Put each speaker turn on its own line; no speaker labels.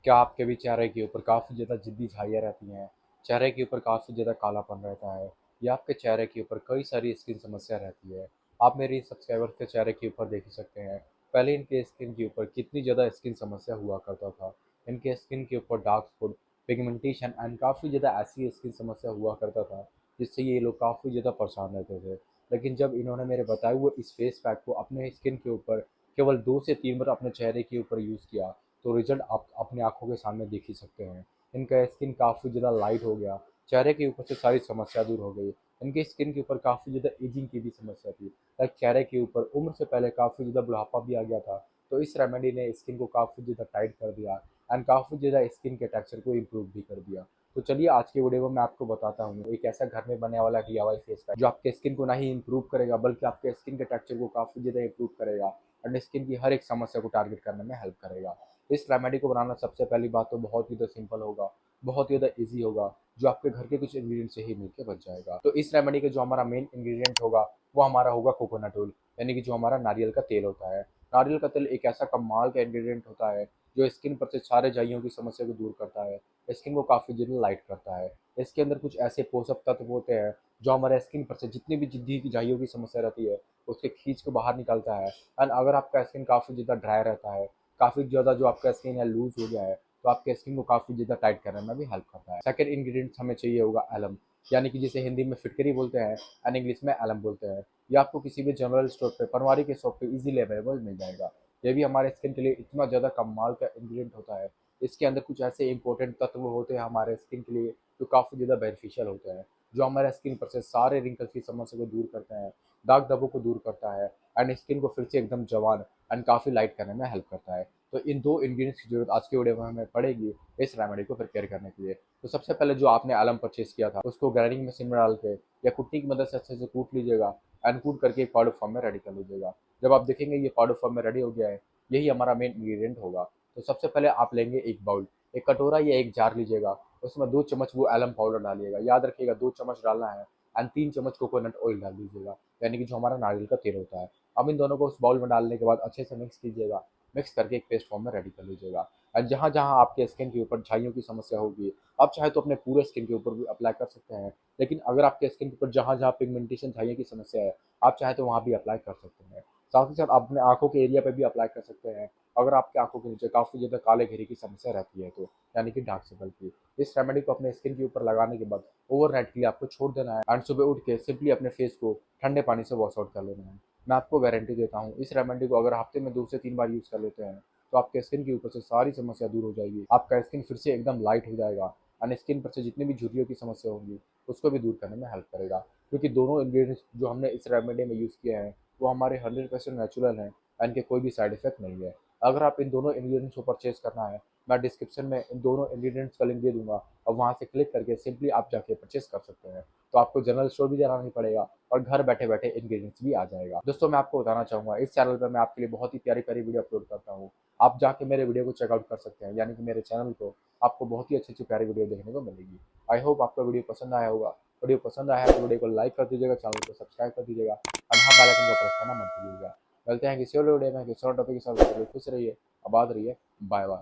क्या आपके भी चेहरे के ऊपर काफ़ी ज़्यादा ज़िद्दी छाइयाँ रहती हैं? चेहरे के ऊपर काफ़ी ज़्यादा कालापन रहता है या आपके चेहरे के ऊपर कई सारी स्किन समस्या रहती है? आप मेरे सब्सक्राइबर्स के चेहरे के ऊपर देख ही सकते हैं। पहले इनके स्किन के ऊपर कितनी ज़्यादा स्किन समस्या हुआ करता था। इनके स्किन के ऊपर डार्क स्पॉट, पिगमेंटेशन एंड काफ़ी ज़्यादा ऐसी स्किन समस्या हुआ करता था, जिससे ये लोग काफ़ी ज़्यादा परेशान रहते थे। लेकिन जब इन्होंने मेरे बताए हुए इस फेस पैक को अपने स्किन के ऊपर केवल 2 से 3 बार अपने चेहरे के ऊपर यूज़ किया, तो रिजल्ट आप अपनी आंखों के सामने देख ही सकते हैं। इनका स्किन काफ़ी ज़्यादा लाइट हो गया, चेहरे के ऊपर से सारी समस्या दूर हो गई। इनकी स्किन के ऊपर काफ़ी ज़्यादा एजिंग की भी समस्या थी, लाइक चेहरे के ऊपर उम्र से पहले काफ़ी ज़्यादा बुढ़ापा भी आ गया था। तो इस रेमेडी ने स्किन को काफ़ी ज़्यादा टाइट कर दिया एंड काफ़ी ज़्यादा स्किन के टेक्सचर को इम्प्रूव भी कर दिया। तो चलिए आज की वीडियो में मैं आपको बताता हूँ एक ऐसा घर में बनने वाला DIY फेस पैक जो आपके स्किन को ना ही इम्प्रूव करेगा बल्कि आपके स्किन के टेक्सचर को काफ़ी ज़्यादा इम्प्रूव करेगा एंड स्किन की हर एक समस्या को टारगेट करने में हेल्प करेगा। इस रेमेडी को बनाना सबसे पहली बात तो बहुत ही ज़्यादा सिंपल होगा, बहुत ही ज़्यादा ईज़ी होगा, जो आपके घर के कुछ इंग्रीडिएंट से ही मिलके बन जाएगा। तो इस रेमेडी का जो हमारा मेन इंग्रीडिएंट होगा, वो हमारा होगा कोकोनट ऑयल, यानी कि जो हमारा नारियल का तेल होता है। नारियल का तेल एक ऐसा कमाल का इंग्रीडिएंट होता है, जो स्किन पर से सारे जाइयों की समस्या को दूर करता है, स्किन को काफ़ी ज़्यादा लाइट करता है। इसके अंदर कुछ ऐसे पोषक तत्व होते हैं, जो हमारे स्किन पर से जितनी भी जिद्दी की जाइयों की समस्या रहती है, उसके खींच को बाहर निकालता है। एंड अगर आपका स्किन काफ़ी ज़्यादा ड्राई रहता है, काफ़ी ज़्यादा जो आपका स्किन है लूज़ हो गया है, तो आपके स्किन को काफ़ी ज़्यादा टाइट करने में भी हेल्प करता है। सेकंड इंग्रीडिएंट हमें चाहिए होगा एलम, यानी कि जिसे हिंदी में फिटकरी बोलते हैं एंड इंग्लिश में एलम बोलते हैं। ये आपको किसी भी जनरल स्टोर पे, पनवारी के शॉप पे इजीली अवेलेबल मिल जाएगा। ये भी हमारे स्किन के लिए इतना ज़्यादा कमाल का इंग्रीडिएंट होता है। इसके अंदर कुछ ऐसे इंपॉर्टेंट तत्व होते हैं हमारे स्किन के लिए, जो काफ़ी ज़्यादा बेनिफिशियल होते हैं, जो हमारे स्किन पर से सारे रिंकल्स की समस्या को दूर करते हैं, दाग धब्बों को दूर करता है एंड स्किन को फिर से एकदम जवान एंड काफ़ी लाइट करने में हेल्प करता है। तो इन 2 इंग्रीडिएंट्स की ज़रूरत आज की वीडियो में हमें पड़ेगी इस रेमेडी को प्रिपेयर करने के लिए। तो सबसे पहले जो आपने अलम परचेज़ किया था, उसको ग्राइंडिंग मशीन में डाल के या कुट्टी की मदद से अच्छे से कूट लीजिएगा एंड कूट करके एक पाउडर फॉर्म में रेडी कर लीजिएगा। जब आप देखेंगे ये पाउडर फॉर्म में रेडी हो गया है, यही हमारा मेन इंग्रीडिएंट होगा। तो सबसे पहले आप लेंगे एक बाउल, एक कटोरा या एक जार लीजिएगा, उसमें 2 चम्मच वो एलम पाउडर डालिएगा। याद रखिएगा 2 चम्मच डालना है एंड 3 चम्मच कोकोनट ऑयल डाल दीजिएगा, यानी कि जो हमारा नारियल का तेल होता है। अब इन दोनों को उस बाउल में डालने के बाद अच्छे से मिक्स कीजिएगा, मिक्स करके एक पेस्ट फॉर्म में रेडी कर लीजिएगा। एंड जहाँ-जहाँ आपके स्किन के ऊपर झाइयों की समस्या होगी, आप चाहे तो अपने पूरे स्किन के ऊपर भी अप्लाई कर सकते हैं। लेकिन अगर आपके स्किन के ऊपर जहाँ-जहाँ पिगमेंटेशन झाइयों की समस्या है, आप चाहे तो वहाँ भी अप्लाई कर सकते हैं। साथ ही साथ आप अपने आँखों के एरिया पे भी अप्लाई कर सकते हैं, अगर आपकी आँखों के नीचे काफ़ी ज़्यादा काले घेरे की समस्या रहती है तो, यानी कि डार्क सर्कल की। इस रेमेडी को अपने स्किन के ऊपर लगाने के बाद ओवरनाइट के लिए आपको छोड़ देना है एंड सुबह उठ के सिंपली अपने फेस को ठंडे पानी से वॉश आउट कर लेना है। मैं आपको गारंटी देता हूँ, इस रेमेडी को अगर हफ्ते में 2 से 3 बार यूज़ कर लेते हैं, तो आपके स्किन के ऊपर से सारी समस्या दूर हो जाएगी। आपका स्किन फिर से एकदम लाइट हो जाएगा एंड स्किन पर से जितनी भी झुर्रियों की समस्या होंगी, उसको भी दूर करने में हेल्प करेगा। क्योंकि दोनों इंग्रीडिएंट्स जो हमने इस रेमेडी में यूज़ किए हैं, वो हमारे 100% नेचुरल हैं, इनके कोई भी साइड इफेक्ट नहीं है। अगर आप इन दोनों इंग्रीडिएंट्स को परचेज़ करना है, मैं डिस्क्रिप्शन में इन दोनों इंग्रीडिएंट्स का लिंक दे दूँगा और वहाँ से क्लिक करके सिंपली आप जाके परचेज़ कर सकते हैं। तो आपको जनरल स्टोर भी जाना नहीं पड़ेगा और घर बैठे-बैठे इंग्रीडिएंट्स भी आ जाएगा। दोस्तों, मैं आपको बताना चाहूँगा, इस चैनल पे मैं आपके लिए बहुत ही प्यारी-प्यारी वीडियो अपलोड करता हूँ। आप जाके मेरे वीडियो को चेकआउट कर सकते हैं, यानी कि मेरे चैनल को आपको बहुत ही अच्छी-अच्छी प्यारी वीडियो देखने को मिलेगी। आई होप आपको वीडियो पसंद आया होगा। वीडियो पसंद आया है तो वीडियो को लाइक कर दीजिएगा, चैनल को सब्सक्राइब कर दीजिएगा और हाँ, बेल आइकन को प्रेस करना मत भूलिएगा। मिलते हैं किसी और वीडियो में किसी और टॉपिक के साथ, तब तक के लिए खुश रहिए, आबाद रहिए, बाय बाय।